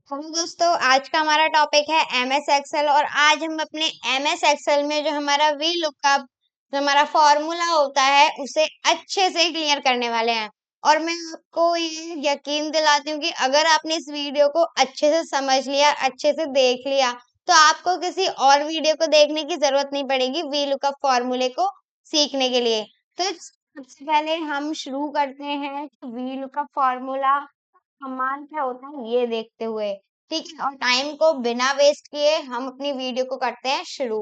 Hello दोस्तों, आज का हमारा टॉपिक है एमएस एक्सेल। और आज हम अपने एमएस एक्सेल में जो हमारा वी लुकअप जो हमारा फॉर्मूला होता है उसे अच्छे से क्लियर करने वाले हैं। और मैं आपको ये यकीन दिलाती हूँ कि अगर आपने इस वीडियो को अच्छे से समझ लिया, अच्छे से देख लिया, तो आपको किसी और वीडियो को देखने की जरूरत नहीं पड़ेगी वी लुकअप फॉर्मूले को सीखने के लिए। तो सबसे पहले हम शुरू करते हैं वी लुकअप फॉर्मूला कमाल क्या होता है ये देखते हुए। ठीक है, और टाइम को बिना वेस्ट किए हम अपनी वीडियो को करते हैं शुरू।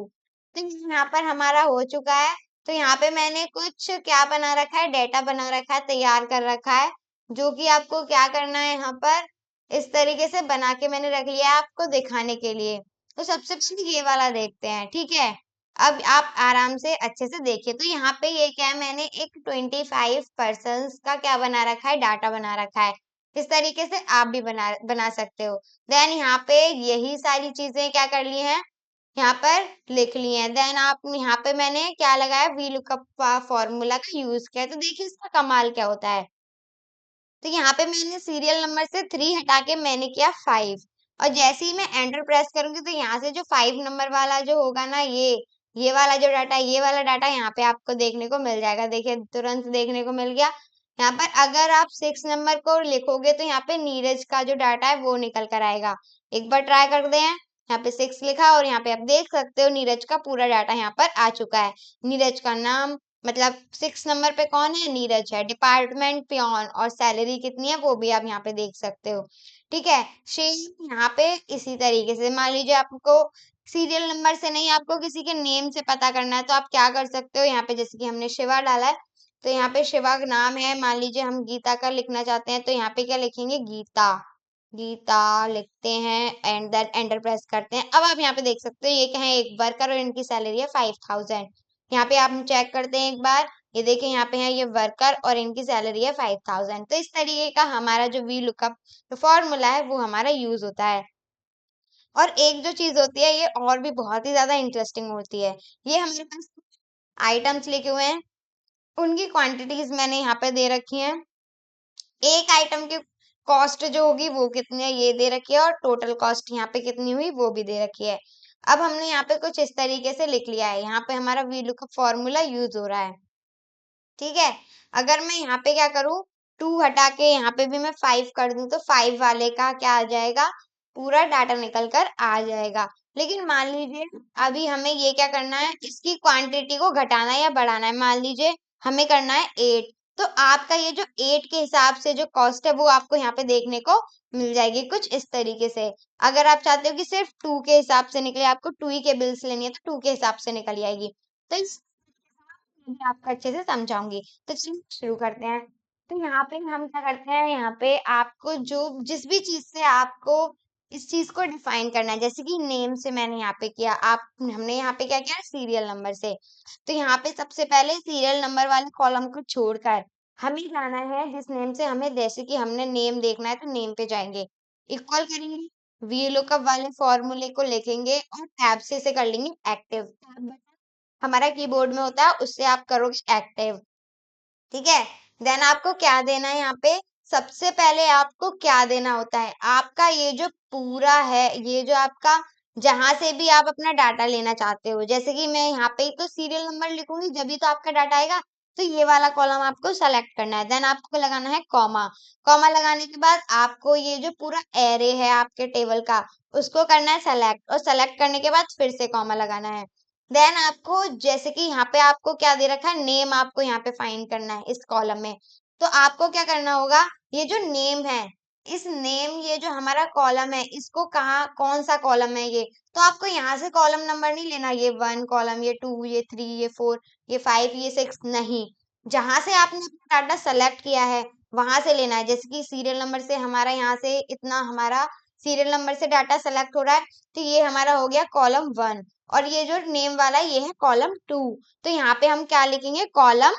तो यहाँ पर हमारा हो चुका है। तो यहाँ पे मैंने कुछ क्या बना रखा है, डेटा बना रखा है, तैयार कर रखा है, जो कि आपको क्या करना है यहाँ पर इस तरीके से बना के मैंने रख लिया है आपको दिखाने के लिए। तो सबसे पहले ये वाला देखते हैं, ठीक है। अब आप आराम से अच्छे से देखिए। तो यहाँ पे ये क्या है, मैंने एक 25% का क्या बना रखा है, डाटा बना रखा है। इस तरीके से आप भी बना बना सकते हो। देन यहाँ पे यही सारी चीजें क्या कर ली हैं, यहाँ पर लिख ली हैं। देन आप यहाँ पे मैंने क्या लगाया, वी लुकअप फॉर्मूला का यूज किया। तो देखिए इसका कमाल क्या होता है। तो यहाँ पे मैंने सीरियल नंबर से 3 हटा के मैंने किया 5। और जैसे ही मैं एंटर प्रेस करूंगी तो यहाँ से जो 5 नंबर वाला जो होगा ना, ये वाला जो डाटा, ये वाला डाटा यहाँ पे आपको देखने को मिल जाएगा। देखिए तुरंत देखने को मिल गया। यहाँ पर अगर आप 6 नंबर को लिखोगे तो यहाँ पे नीरज का जो डाटा है वो निकल कर आएगा। एक बार ट्राई करते हैं। यहाँ पे 6 लिखा और यहाँ पे आप देख सकते हो नीरज का पूरा डाटा यहाँ पर आ चुका है। नीरज का नाम, मतलब 6 नंबर पे कौन है, नीरज है। डिपार्टमेंट पियोन, और सैलरी कितनी है वो भी आप यहाँ पे देख सकते हो। ठीक है, सेम यहाँ पे इसी तरीके से मान लीजिए आपको सीरियल नंबर से नहीं, आपको किसी के नेम से पता करना है तो आप क्या कर सकते हो। यहाँ पे जैसे कि हमने शिवा डाला है, तो यहाँ पे शिवा का नाम है, मान लीजिए हम गीता का लिखना चाहते हैं तो यहाँ पे क्या लिखेंगे, गीता। गीता लिखते हैं एंड देन एंटर प्रेस करते हैं। अब आप यहाँ पे देख सकते हो ये क्या है, एक वर्कर और इनकी सैलरी है 5000। यहाँ पे आप चेक करते हैं एक बार, ये देखिए यहाँ पे है ये वर्कर और इनकी सैलरी है 5000। तो इस तरीके का हमारा जो वी लुकअप फॉर्मूला है वो हमारा यूज होता है। और एक जो चीज होती है ये और भी बहुत ही ज्यादा इंटरेस्टिंग होती है। ये हमारे पास आइटम्स लिखे हुए हैं, उनकी क्वांटिटीज मैंने यहाँ पे दे रखी हैं। एक आइटम की कॉस्ट जो होगी वो कितनी है ये दे रखी है, और टोटल कॉस्ट यहाँ पे कितनी हुई वो भी दे रखी है। अब हमने यहाँ पे कुछ इस तरीके से लिख लिया है, यहाँ पे हमारा वी लुकअप फॉर्मूला यूज हो रहा है। ठीक है, अगर मैं यहाँ पे क्या करूँ, 2 हटा के यहाँ पे भी मैं 5 कर दूं तो 5 वाले का क्या आ जाएगा, पूरा डाटा निकल कर आ जाएगा। लेकिन मान लीजिए अभी हमें ये क्या करना है, इसकी क्वांटिटी को घटाना है या बढ़ाना है। मान लीजिए हमें करना है 8, तो आपका ये जो 8 के हिसाब से जो कॉस्ट है वो आपको यहाँ पे देखने को मिल जाएगी कुछ इस तरीके से। अगर आप चाहते हो कि सिर्फ 2 के हिसाब से निकले, आपको 2 ही के बिल्स लेनी है तो 2 के हिसाब से निकल जाएगी। तो इस मैं आपको अच्छे से समझाऊंगी। तो चलिए शुरू करते हैं। तो यहाँ पे हम क्या करते हैं, यहाँ पे आपको जो जिस भी चीज से आपको इस चीज को डिफाइन करना है, जैसे कि नेम से मैंने यहाँ पे किया, आप हमने यहाँ पे क्या किया, सीरियल नंबर से। तो यहाँ पे सबसे पहले सीरियल नंबर वाले कॉलम को छोड़कर हमें जाना है जिस नेम से हमें, जैसे कि हमने नेम देखना है तो नेम पे जाएंगे, इक्वल करेंगे, वी लुकअप वाले फॉर्मूले को लिखेंगे और टैब से इसे कर लेंगे एक्टिव। हमारा कीबोर्ड में होता है, उससे आप करोगे एक्टिव। ठीक है, देन आपको क्या देना है यहाँ पे, सबसे पहले आपको क्या देना होता है, आपका ये जो पूरा है, ये जो आपका जहां से भी आप अपना डाटा लेना चाहते हो, जैसे कि मैं यहाँ पे तो सीरियल नंबर लिखूंगी जब भी तो आपका डाटा आएगा। तो ये वाला कॉलम आपको सेलेक्ट करना है, देन आपको लगाना है कॉमा। कॉमा लगाने के बाद आपको ये जो पूरा एरे है आपके टेबल का, उसको करना है सेलेक्ट, और सेलेक्ट करने के बाद फिर से कॉमा लगाना है। देन आपको जैसे कि यहाँ पे आपको क्या दे रखा है, नेम आपको यहाँ पे फाइंड करना है इस कॉलम में। तो आपको क्या करना होगा, ये जो नेम है, इस नेम ये जो हमारा कॉलम है, इसको कहाँ कौन सा कॉलम है ये, तो आपको यहाँ से कॉलम नंबर नहीं लेना, ये 1 कॉलम, ये 2, ये 3, ये 4, ये 5, ये 6 नहीं। जहां से आपने अपना डाटा सेलेक्ट किया है वहां से लेना है। जैसे कि सीरियल नंबर से हमारा यहाँ से इतना हमारा सीरियल नंबर से डाटा सेलेक्ट हो रहा है, तो ये हमारा हो गया कॉलम 1। और ये जो नेम वाला ये है कॉलम 2। तो यहाँ पे हम क्या लिखेंगे, कॉलम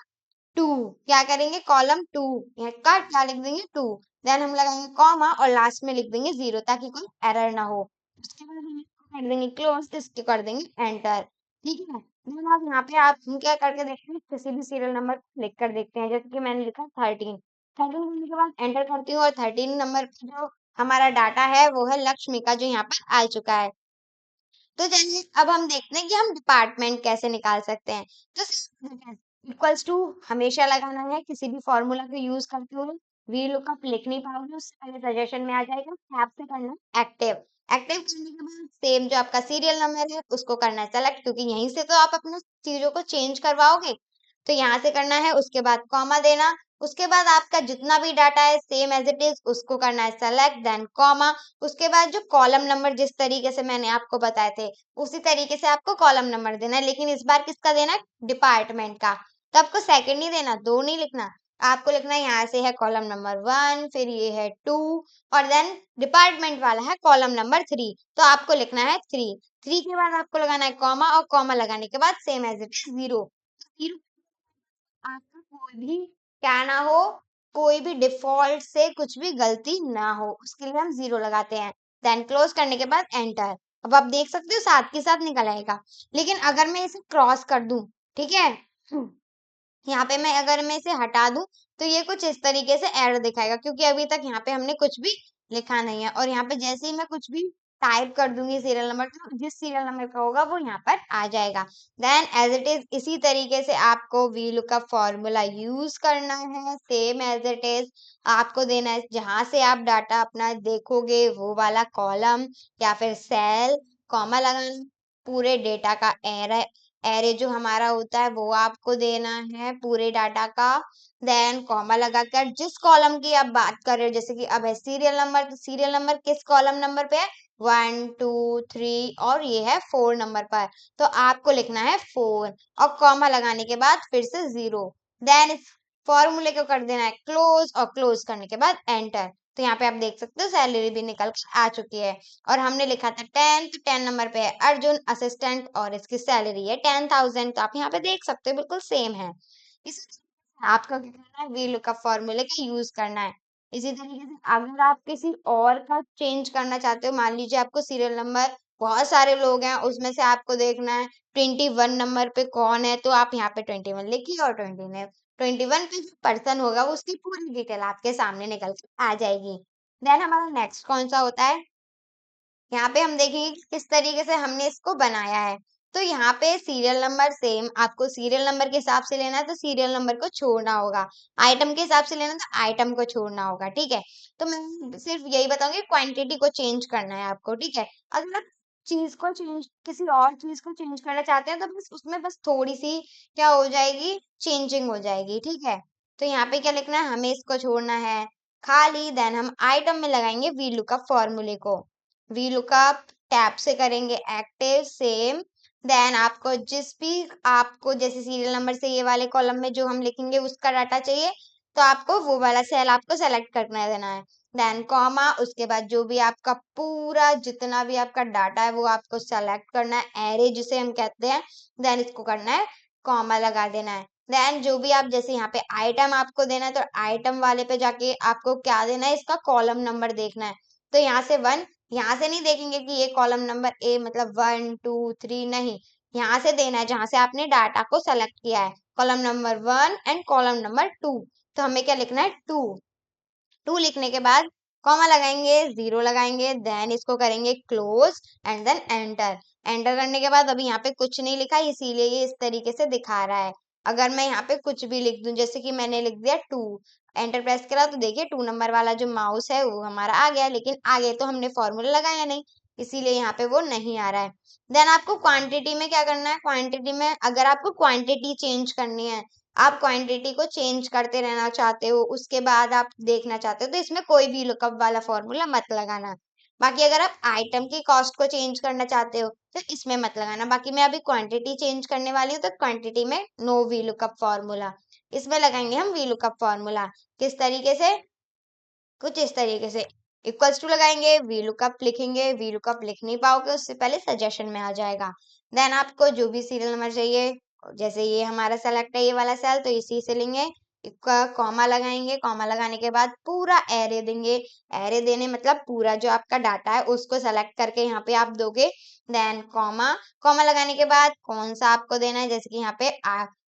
2। क्या करेंगे, कॉलम 2, यहाँ का क्या लिख देंगे, 2। देन हम लगाएंगे कॉमा और लास्ट में लिख देंगे 0 ताकि कोई एरर ना हो। उसके बाद हम इसको कर देंगे क्लोज, इसको कर देंगे एंटर। ठीक है, देन आप यहाँ पे आप हम क्या करके देखते हैं, किसी भी सीरियल नंबर को लिख कर देखते हैं। जैसे कि मैंने लिखा 13, 13 लिखने के बाद एंटर करती हूँ और 13 नंबर पे जो हमारा डाटा है वो है लक्ष्मी का, जो यहाँ पर आ चुका है। तो चलिए अब हम देखते हैं कि हम डिपार्टमेंट कैसे निकाल सकते हैं। तो इक्वल्स टू हमेशा लगाना है किसी भी फॉर्मूला को यूज करते हुए। वी लुकअप लिख नहीं पाओगे उससे पहले सजेशन में आ जाएगा, टैब से करना एक्टिव। एक्टिव करने के बाद सेम जो आपका सीरियल नंबर है उसको करना है सेलेक्ट, क्योंकि यहीं से तो आप अपने चीजों को चेंज करवाओगे। तो यहाँ से करना है, उसके बाद कॉमा देना, उसके बाद आपका जितना भी डाटा है सेम एज इट इज उसको करना है सेलेक्ट, देन कॉमा। उसके बाद जो कॉलम नंबर जिस तरीके से मैंने आपको बताए थे उसी तरीके से आपको कॉलम नंबर देना है, लेकिन इस बार किसका देना है, डिपार्टमेंट का। तो आपको सेकंड नहीं देना, दो नहीं लिखना, आपको लिखना है यहाँ से है कॉलम नंबर 1, फिर ये है 2, और देन डिपार्टमेंट वाला है कॉलम नंबर 3, तो आपको लिखना है 3। 3 के बाद आपको लगाना है कॉमा, और कॉमा लगाने के बाद सेम एज इट इज 0। आपका कोई भी क्या ना हो, कोई भी डिफॉल्ट से कुछ भी गलती ना हो, उसके लिए हम 0 लगाते हैं। देन क्लोज करने के बाद एंटर। अब आप देख सकते हो साथ के साथ निकल आएगा। लेकिन अगर मैं इसे क्रॉस कर दूं, ठीक है, यहाँ पे मैं इसे हटा दूं, तो ये कुछ इस तरीके से एरर दिखाएगा, क्योंकि अभी तक यहाँ पे हमने कुछ भी लिखा नहीं है। और यहाँ पे जैसे ही मैं कुछ भी टाइप कर दूंगी सीरियल नंबर, तो जिस सीरियल नंबर का होगा वो यहाँ पर आ जाएगा। देन एज इट इज इसी तरीके से आपको वी लुकअप फॉर्मूला यूज करना है, सेम एज इट इज आपको देना है जहां से आप डाटा अपना देखोगे वो वाला कॉलम या फिर सेल, कॉमा लगाना, पूरे डेटा का एरे एरे जो हमारा होता है वो आपको देना है पूरे डाटा का। देन कॉमा लगाकर जिस कॉलम की आप बात कर रहे हो, जैसे कि अब है सीरियल नंबर, तो सीरियल नंबर किस कॉलम नंबर पे है, 1 2 3, और ये है 4 नंबर पर, तो आपको लिखना है 4, और कॉमा लगाने के बाद फिर से 0। देन इस फॉर्मूले को कर देना है क्लोज, और क्लोज करने के बाद एंटर। तो यहाँ पे आप देख सकते हो सैलरी भी निकल कर आ चुकी है। और हमने लिखा था 10, तो 10 नंबर पे है अर्जुन असिस्टेंट, और इसकी सैलरी है 10,000, तो आप यहाँ पे देख सकते हो बिल्कुल सेम है। इस आपका क्या करना है, वी लुकअप फॉर्मूले का यूज करना है। इसी तरीके से अगर आप किसी और का चेंज करना चाहते हो, मान लीजिए आपको सीरियल नंबर, बहुत सारे लोग हैं उसमें से आपको देखना है 21 नंबर पे कौन है, तो आप यहाँ पे 21 लिखिए, और 21 पे जो पर्सन होगा उसकी पूरी डिटेल आपके सामने निकल के आ जाएगी। देन हमारा नेक्स्ट कौन सा होता है, यहाँ पे हम देखेंगे कि किस तरीके से हमने इसको बनाया है। तो यहाँ पे सीरियल नंबर सेम, आपको सीरियल नंबर के हिसाब से लेना है तो सीरियल नंबर को छोड़ना होगा, आइटम के हिसाब से लेना है तो आइटम को छोड़ना होगा, ठीक है। तो मैं सिर्फ यही बताऊंगी क्वांटिटी को चेंज करना है आपको, ठीक है। अगर आप चीज को चेंज, किसी और चीज को चेंज करना चाहते हैं तो बस उसमें बस थोड़ी सी क्या हो जाएगी, चेंजिंग हो जाएगी, ठीक है। तो यहाँ पे क्या लिखना है, हमें इसको छोड़ना है खाली। देन हम आइटम में लगाएंगे वी लुकअप फॉर्मूले को, वी लुकअप टैब से करेंगे एक्टिव सेम। देन आपको जिस भी आपको जैसे सीरियल नंबर से ये वाले कॉलम में जो हम लिखेंगे उसका डाटा चाहिए, तो आपको वो वाला सेल आपको सेलेक्ट करना देना है। देन कॉमा, उसके बाद जो भी आपका पूरा जितना भी आपका डाटा है वो आपको सेलेक्ट करना है, एरे जिसे हम कहते हैं। देन इसको करना है कॉमा लगा देना है। देन जो भी आप जैसे यहाँ पे आइटम आपको देना है, तो आइटम वाले पे जाके आपको क्या देना है, इसका कॉलम नंबर देखना है। तो यहाँ से 1, यहाँ से नहीं देखेंगे कि ये कॉलम नंबर ए मतलब 1 2 3, नहीं, यहाँ से देना है जहां से आपने डाटा को सेलेक्ट किया है, column number 1 and column number 2। तो हमें क्या लिखना है, 2। 2 लिखने के बाद कॉमा लगाएंगे, 0 लगाएंगे, देन इसको करेंगे close, and then enter. Enter करने के बाद अभी यहाँ पे कुछ नहीं लिखा, इसीलिए ये इस तरीके से दिखा रहा है। अगर मैं यहाँ पे कुछ भी लिख दूं, जैसे कि मैंने लिख दिया 2, एंटर प्रेस करा, तो देखिए 2 नंबर वाला जो माउस है वो हमारा आ गया, लेकिन आगे तो हमने फॉर्मूला लगाया नहीं, इसीलिए यहाँ पे वो नहीं आ रहा है। देन आपको क्वांटिटी में क्या करना है, क्वांटिटी में अगर आपको क्वांटिटी चेंज करनी है, आप क्वांटिटी को चेंज करते रहना चाहते हो, उसके बाद आप देखना चाहते हो, तो इसमें कोई भी लुकअप वाला फॉर्मूला मत लगाना। बाकी अगर आप आइटम की कॉस्ट को चेंज करना चाहते हो तो इसमें मत लगाना। बाकी मैं अभी क्वांटिटी चेंज करने वाली हूँ, तो क्वांटिटी में नो वी लुकअप फॉर्मूला, इसमें लगाएंगे हम वी लुकअप फॉर्मूला। किस तरीके से, कुछ इस तरीके से, इक्वल्स टू लगाएंगे, वी लुकअप लिखेंगे, वी लुकअप लिख नहीं पाओगे उससे पहले सजेशन में आ जाएगा। देन आपको जो भी सीरियल नंबर चाहिए, जैसे ये हमारा सेलेक्ट है ये वाला सेल, तो इसी से लेंगे, कॉमा लगाएंगे, कॉमा लगाने के बाद पूरा एरे देंगे। एरे देने मतलब पूरा जो आपका डाटा है उसको सेलेक्ट करके यहाँ पे आप दोगे। देन कॉमा, कॉमा लगाने के बाद कौन सा आपको देना है, जैसे कि यहाँ पे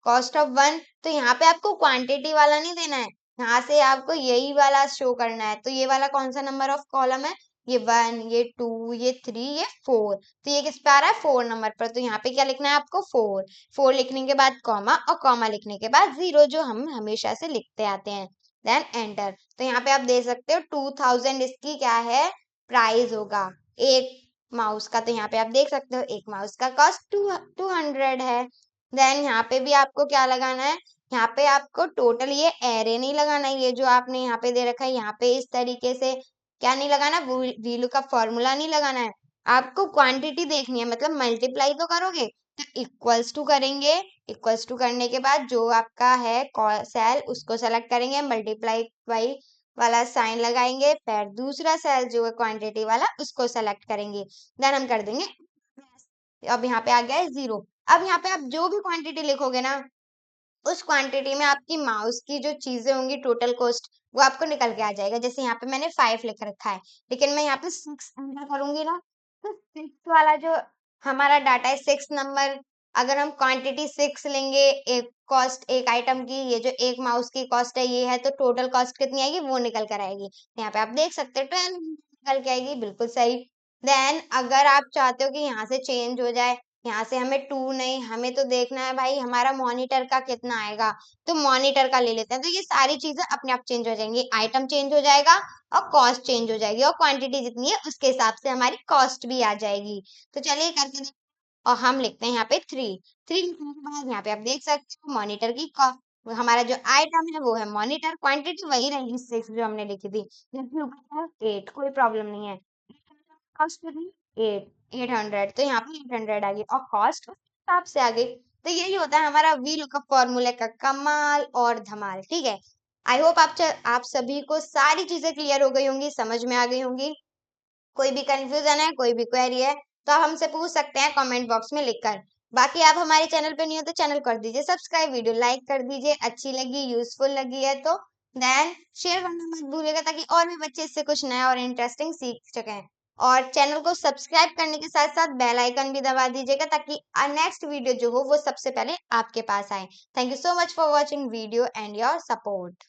कॉस्ट ऑफ 1, तो यहाँ पे आपको क्वांटिटी वाला नहीं देना है, यहाँ से आपको यही वाला शो करना है। तो ये वाला कौन सा नंबर ऑफ कॉलम है? ये 1, ये 2, ये 3, ये 4। तो ये किस पे आ रहा है? 4 नंबर पर। तो यहाँ पे क्या लिखना है आपको? 4। 4 लिखने के बाद कॉमा, और कॉमा लिखने के बाद 0, जो हम हमेशा से लिखते आते हैं। Then enter. तो यहाँ पे आप दे सकते हो 2000 इसकी क्या है? प्राइस होगा एक माउस का। तो यहाँ पे आप देख सकते हो एक माउस का कॉस्ट 200 है। देन यहाँ पे भी आपको क्या लगाना है? यहाँ पे आपको टोटल ये एरे नहीं लगाना है, ये जो आपने यहाँ पे दे रखा है, यहाँ पे इस तरीके से क्या नहीं लगाना? वैल्यू का फॉर्मूला नहीं लगाना है। आपको क्वांटिटी देखनी है, मतलब मल्टीप्लाई तो करोगे तो इक्वल्स टू करेंगे। इक्वल्स टू करने के बाद जो आपका है सेल उसको सेलेक्ट करेंगे, मल्टीप्लाई बाई वाला साइन लगाएंगे, फिर दूसरा सेल जो है क्वांटिटी वाला उसको सेलेक्ट करेंगे। देन हम कर देंगे। अब यहाँ पे आ गया है 0। अब यहाँ पे आप जो भी क्वांटिटी लिखोगे ना, उस क्वांटिटी में आपकी माउस की जो चीजें होंगी टोटल कॉस्ट, वो आपको निकल के आ जाएगा। जैसे यहाँ पे मैंने 5 लिख रखा है, लेकिन मैं यहाँ पे 6 एंटर करूंगी ना, तो 6 वाला जो हमारा डाटा है, 6 नंबर, अगर हम क्वांटिटी 6 लेंगे, एक कॉस्ट एक आइटम की, ये जो एक माउस की कॉस्ट है ये है, तो टोटल कॉस्ट कितनी आएगी? वो निकल कर आएगी। यहाँ पे आप देख सकते हो 12 निकल के आएगी, बिल्कुल सही। देन अगर आप चाहते हो कि यहाँ से चेंज हो जाए, यहाँ से हमें 2 नहीं, हमें तो देखना है भाई हमारा मॉनिटर का कितना आएगा, तो मॉनिटर का ले लेते हैं। तो ये सारी चीजें अपने आप चेंज हो जाएंगी, आइटम चेंज हो जाएगा और कॉस्ट चेंज हो जाएगी, और क्वांटिटी जितनी है उसके हिसाब से हमारी कॉस्ट भी आ जाएगी। तो चलिए करके देखते हैं। और हम लिखते हैं यहाँ पे 3। 3 लिखने के बाद यहाँ पे आप देख सकते हो मॉनिटर की हमारा जो आइटम है वो है मॉनिटर, क्वांटिटी वही रहेगी 6 जो हमने लिखी थी, जबकि ऊपर है 8, कोई प्रॉब्लम नहीं है। कॉस्ट कितनी? 800। तो यहाँ पे 800 आ गई और कॉस्ट उस हिसाब से आ गई। तो यही होता है हमारा वी लुकअप फॉर्मूले का कमाल और धमाल। ठीक है, आई होप आप सभी को सारी चीजें क्लियर हो गई होंगी, समझ में आ गई होंगी। कोई भी कंफ्यूजन है, कोई भी क्वेरी है, तो आप हमसे पूछ सकते हैं कमेंट बॉक्स में लिखकर। बाकी आप हमारे चैनल पे नहीं हो तो चैनल कर दीजिए सब्सक्राइब, वीडियो लाइक कर दीजिए, अच्छी लगी यूजफुल लगी है तो देन शेयर करना मत भूलिएगा, ताकि और भी बच्चे इससे कुछ नया और इंटरेस्टिंग सीख सकें। और चैनल को सब्सक्राइब करने के साथ साथ बेल आइकन भी दबा दीजिएगा, ताकि नेक्स्ट वीडियो जो हो वो सबसे पहले आपके पास आए। Thank you so much for watching video and your support.